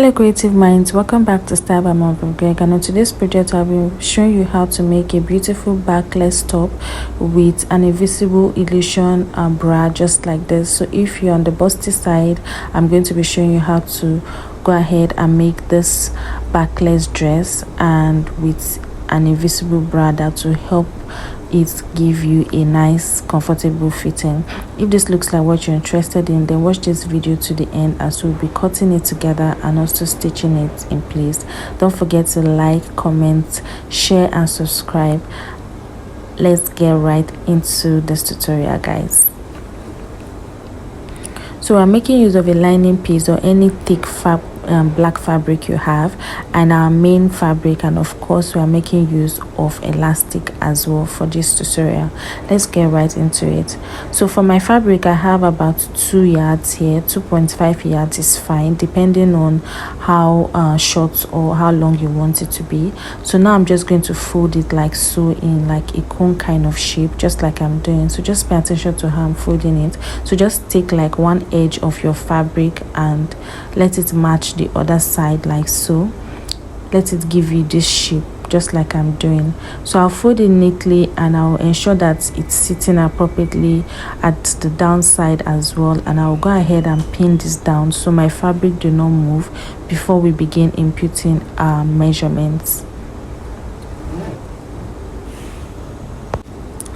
Hello creative minds, welcome back to Style by MarvellGreg, and on today's project I'll be showing you how to make a beautiful backless top with an invisible illusion bra just like this. So if you're on the busty side, I'm going to be showing you how to go ahead and make this backless dress and with an invisible bra that will help it give you a nice comfortable fitting. If this looks like what you're interested in, then watch this video to the end as we'll be cutting it together and also stitching it in place. Don't forget to like, comment, share and subscribe. Let's get right into this tutorial, guys. So I'm making use of a lining piece or any thick black fabric you have, and our main fabric, and of course we are making use of elastic as well for this tutorial. Let's get right into it. So for my fabric, I have about 2 yards here. 2.5 yards is fine depending on how short or how long you want it to be. So now I'm just going to fold it like so in like a cone kind of shape, just like I'm doing. So just pay attention to how I'm folding it. So just take like one edge of your fabric and let it match the other side like so. Let it give you this shape just like I'm doing. So I'll fold it neatly and I'll ensure that it's sitting appropriately at the downside as well, and I'll go ahead and pin this down so my fabric do not move before we begin inputting our measurements.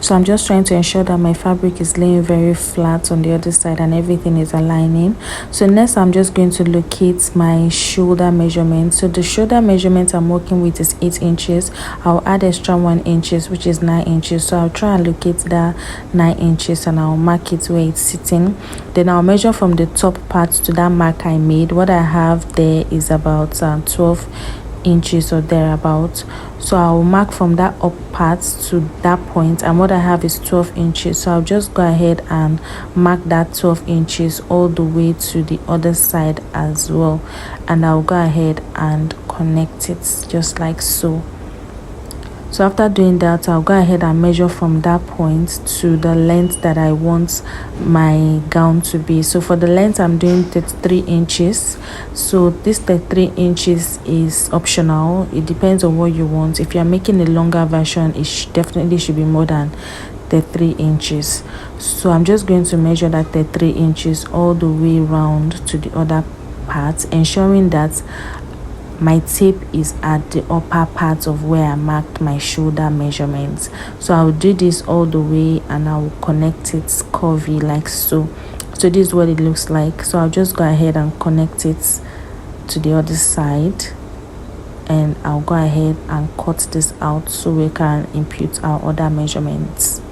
So I'm just trying to ensure that my fabric is laying very flat on the other side and everything is aligning. So next I'm just going to locate my shoulder measurement. So the shoulder measurement I'm working with is 8 inches. I'll add extra 1 inches, which is 9 inches. So I'll try and locate that 9 inches and I'll mark it where it's sitting. Then I'll measure from the top part to that mark I made. What I have there is about 12 inches or thereabout. So I'll mark from that up part to that point, and what I have is 12 inches. So I'll just go ahead and mark that 12 inches all the way to the other side as well, and I'll go ahead and connect it just like so. So after doing that, I'll go ahead and measure from that point to the length that I want my gown to be. So for the length, I'm doing 33 inches. So this 33 inches is optional. It depends on what you want. If you're making a longer version, it definitely should be more than 33 inches. So I'm just going to measure that 33 inches all the way around to the other part, ensuring that my tape is at the upper part of where I marked my shoulder measurements. So I'll do this all the way and I'll connect it curvy like so. So this is what it looks like. So I'll just go ahead and connect it to the other side, and I'll go ahead and cut this out so we can input our other measurements.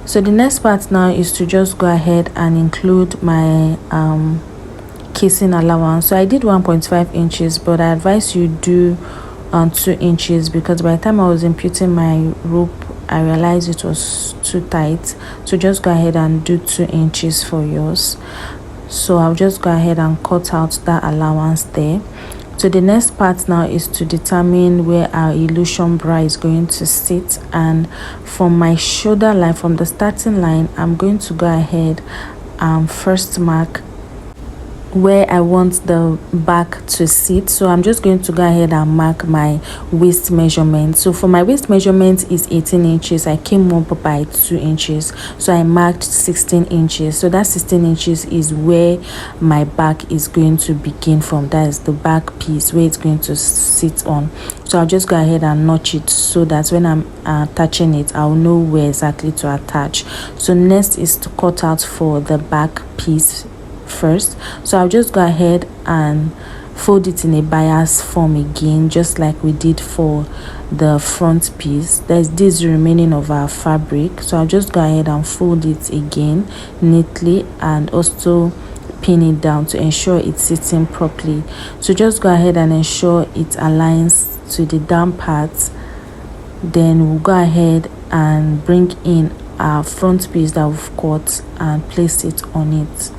So the next part now is to just go ahead and include my casing allowance. So I did 1.5 inches, but I advise you do 2 inches because by the time I was imputing my rope, I realized it was too tight. So just go ahead and do 2 inches for yours. So I'll just go ahead and cut out that allowance there. So the next part now is to determine where our illusion bra is going to sit, and from my shoulder line, from the starting line, I'm going to go ahead and first mark where I want the back to sit. So I'm just going to go ahead and mark my waist measurement. So for my waist measurement is 18 inches. I came up by 2 inches, so I marked 16 inches. So that 16 inches is where my back is going to begin from. That is the back piece where it's going to sit on. So I'll just go ahead and notch it so that when I'm attaching it, I'll know where exactly to attach. So next is to cut out for the back piece first. So I'll just go ahead and fold it in a bias form again, just like we did for the front piece. There's this remaining of our fabric, so I'll just go ahead and fold it again neatly and also pin it down to ensure it's sitting properly. So just go ahead and ensure it aligns to the down part. Then we'll go ahead and bring in our front piece that we've cut and place it on it.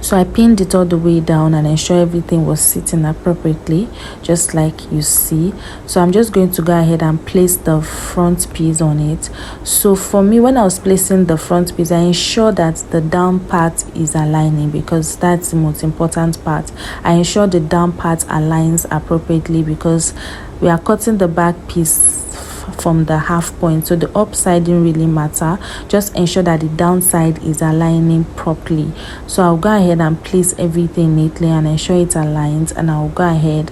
So I pinned it all the way down and ensure everything was sitting appropriately, just like you see. So I'm just going to go ahead and place the front piece on it. So for me, when I was placing the front piece, I ensure that the down part is aligning, because that's the most important part. I ensure the down part aligns appropriately because we are cutting the back piece from the half point, so the upside didn't really matter. Just ensure that the downside is aligning properly. So I'll go ahead and place everything neatly and ensure it aligns, and I'll go ahead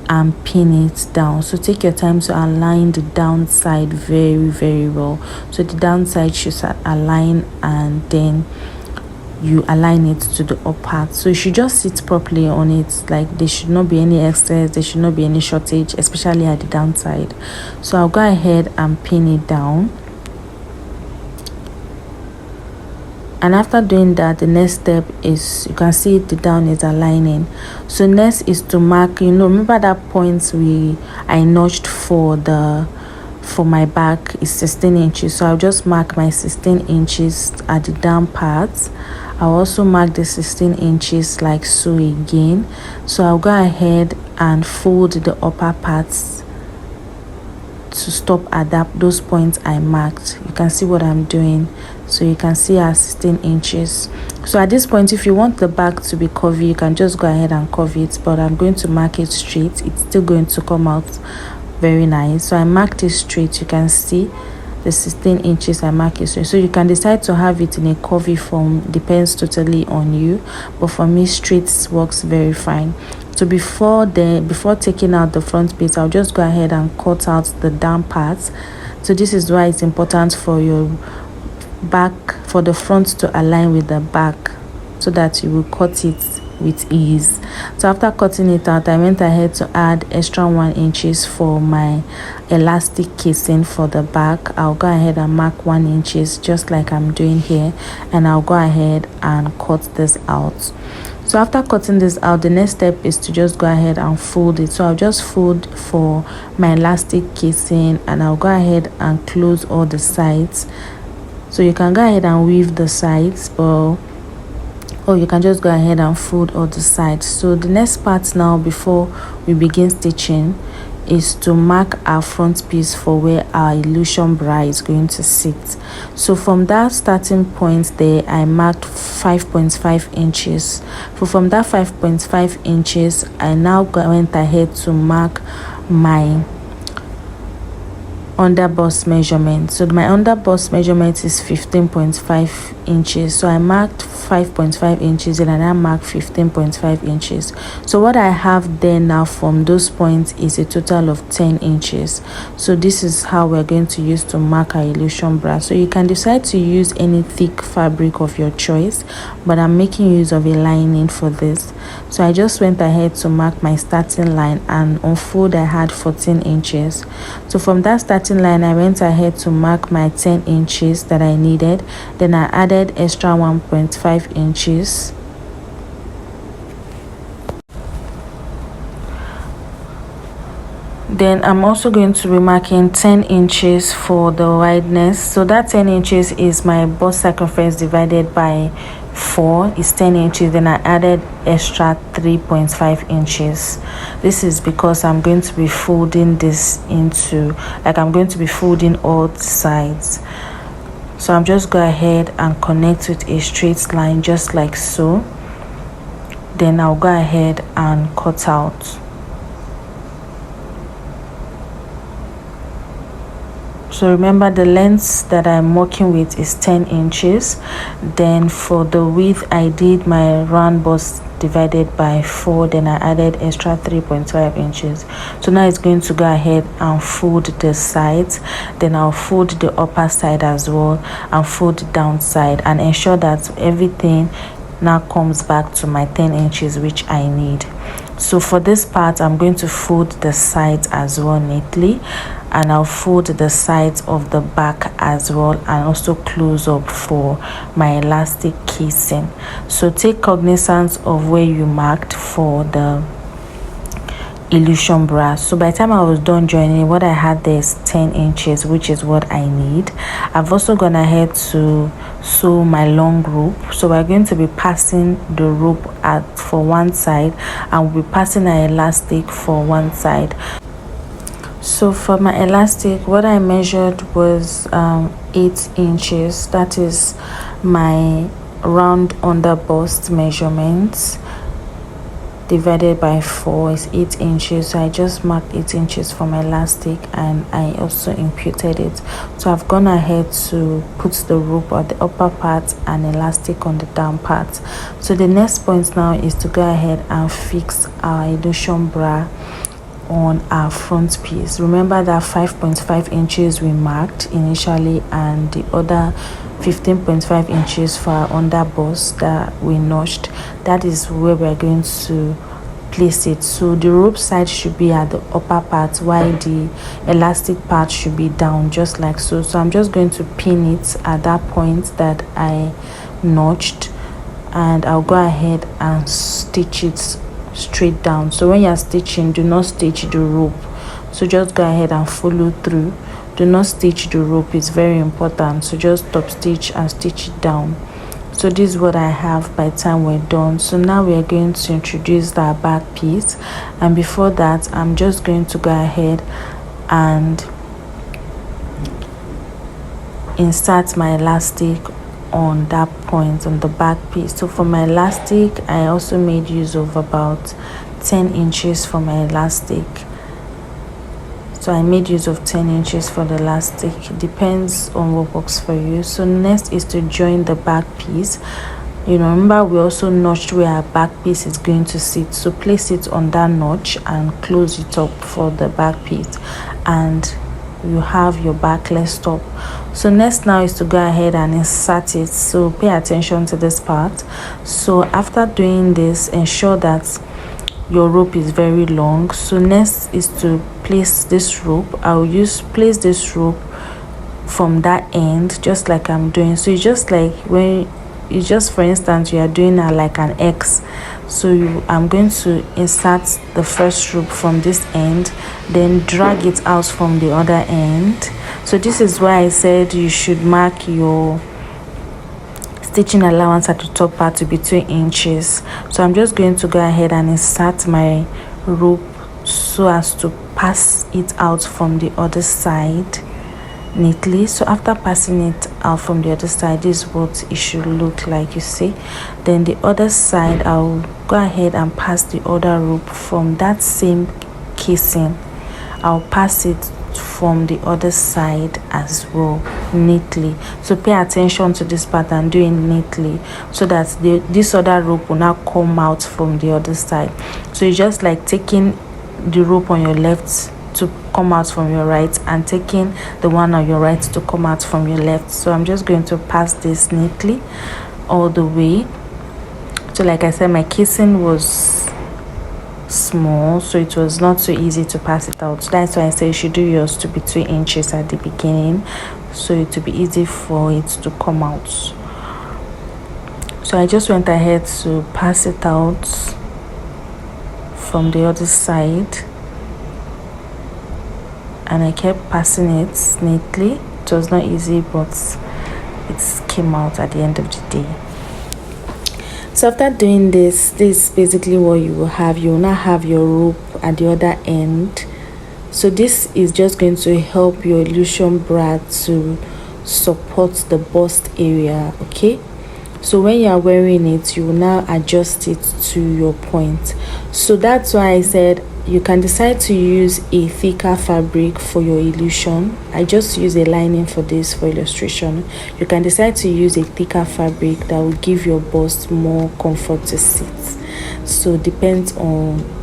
and pin it down. So take your time to align the downside very well, so the downside should align, and then you align it to the up part. So you should just sit properly on it. Like, there should not be any excess, there should not be any shortage, especially at the downside. So I'll go ahead and pin it down. And after doing that, the next step is, you can see the down is aligning. So next is to mark, remember that point I notched for my back is 16 inches. So I'll just mark my 16 inches at the down part. I'll also mark the 16 inches like so again. So I'll go ahead and fold the upper parts to stop at those points I marked. You can see what I'm doing. So you can see our 16 inches. So at this point, if you want the back to be curvy, you can just go ahead and curve it, but I'm going to mark it straight. It's still going to come out very nice. So I marked it straight. You can see the 16 inches I mark it straight. So you can decide to have it in a curvy form, depends totally on you, but for me, straight works very fine. So before taking out the front piece, I'll just go ahead and cut out the down parts. So this is why it's important for your back, for the front to align with the back, so that you will cut it with ease. So after cutting it out, I went ahead to add extra 1 inches for my elastic casing for the back. I'll go ahead and mark 1 inches just like I'm doing here, and I'll go ahead and cut this out. So after cutting this out, the next step is to just go ahead and fold it. So I'll just fold for my elastic casing, and I'll go ahead and close all the sides. So you can go ahead and weave the sides, or you can just go ahead and fold all the sides. So the next part now, before we begin stitching, is to mark our front piece for where our illusion bra is going to sit. So from that starting point there, I marked 5.5 inches. So from that 5.5 inches, I now went ahead to mark my under bust measurement. So my under bust measurement is 15.5 inches. So I marked 5.5 inches and I now marked 15.5 inches. So what I have there now from those points is a total of 10 inches. So this is how we're going to use to mark our illusion bra. So you can decide to use any thick fabric of your choice, but I'm making use of a lining for this. So I just went ahead to mark my starting line, and on fold I had 14 inches. So from that starting line, I went ahead to mark my 10 inches that I needed. Then I added extra 1.5 inches. Then I'm also going to be marking 10 inches for the wideness. So that 10 inches is my bust circumference divided by 4 is 10 inches. Then I added extra 3.5 inches. This is because I'm going to be folding this into, like, I'm going to be folding all sides. So I'm just go ahead and connect with a straight line just like so. Then I'll go ahead and cut out. So remember, the length that I'm working with is 10 inches. Then for the width, I did my round bust divided by 4. Then I added extra 3.5 inches. So now it's going to go ahead and fold the sides. Then I'll fold the upper side as well, and fold the down side, and ensure that everything now comes back to my 10 inches which I need. So for this part, I'm going to fold the sides as well neatly, and I'll fold the sides of the back as well, and also close up for my elastic casing. So take cognizance of where you marked for the illusion bra. So by the time I was done joining, what I had there is 10 inches, which is what I need. I've also gone ahead to sew my long rope. So we're going to be passing the rope for one side, and we'll be passing an elastic for one side. So for my elastic, what I measured was 8 inches. That is my round under bust measurements divided by 4 is 8 inches. So I just marked 8 inches for my elastic, and I also imputed it. So I've gone ahead to put the rope on the upper part and elastic on the down part. So the next point now is to go ahead and fix our illusion bra on our front piece. Remember that 5.5 inches we marked initially, and the other 15.5 inches for our under bust that we notched. That is where we're going to place it. So the rope side should be at the upper part, while the elastic part should be down, just like so. So I'm just going to pin it at that point that I notched, and I'll go ahead and stitch it straight down. So when you're stitching, do not stitch the rope. So just go ahead and follow through. Do not stitch the rope, it's very important. So just top stitch and stitch it down. So this is what I have by the time we're done. So now we are going to introduce our back piece, and before that I'm just going to go ahead and insert my elastic on that point on the back piece. So for my elastic, I also made use of about 10 inches for my elastic. So I made use of 10 inches for the elastic. It depends on what works for you. So next is to join the back piece. Remember we also notched where our back piece is going to sit. So place it on that notch and close it up for the back piece, and you have your backless top. So next now is to go ahead and insert it. So pay attention to this part. So after doing this, ensure that your rope is very long. So next is to place this rope. I'll place this rope from that end, just like I'm doing. So it's just like when you just, for instance, you are doing like an X. So I'm going to insert the first rope from this end, then drag it out from the other end. So this is why I said you should mark your stitching allowance at the top part to be 2 inches. So I'm just going to go ahead and insert my rope so as to pass it out from the other side neatly. So after passing it out from the other side, this is what it should look like, you see. Then the other side, I'll go ahead and pass the other rope from that same casing. I'll pass it from the other side as well, neatly. So pay attention to this part and do it neatly, so that this other rope will now come out from the other side. So it's just like taking the rope on your left to come out from your right, and taking the one on your right to come out from your left. So I'm just going to pass this neatly all the way. So like I said, my casing was small, so it was not so easy to pass it out. So that's why I say you should do yours to be 2 inches at the beginning, so it will be easy for it to come out. So I just went ahead to pass it out from the other side, and I kept passing it neatly. It was not easy, but it came out at the end of the day. So after doing this is basically what you will have. You will now have your rope at the other end. So this is just going to help your illusion bra to support the bust area, okay? So when you are wearing it, you will now adjust it to your point. So that's why I said you can decide to use a thicker fabric for your illusion. I just use a lining for this for illustration. You can decide to use a thicker fabric that will give your bust more comfort to sit. So it depends on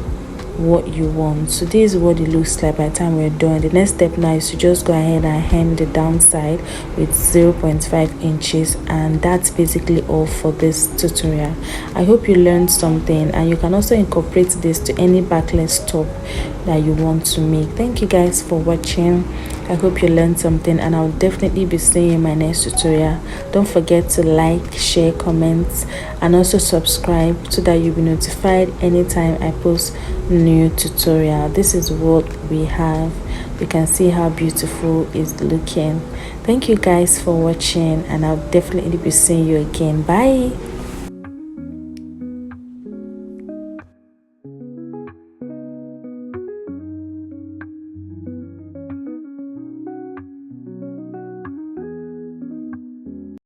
what you want. So this is what it looks like by the time we're done. The next step now is to just go ahead and hem the downside with 0.5 inches, and that's basically all for this tutorial. I hope you learned something, and you can also incorporate this to any backless top that you want to make. Thank you guys for watching. I hope you learned something, and I'll definitely be seeing you in my next tutorial. Don't forget to like, share, comment, and also subscribe so that you'll be notified anytime I post new tutorial. This is what we have. You can see how beautiful it's looking. Thank you guys for watching, and I'll definitely be seeing you again. Bye.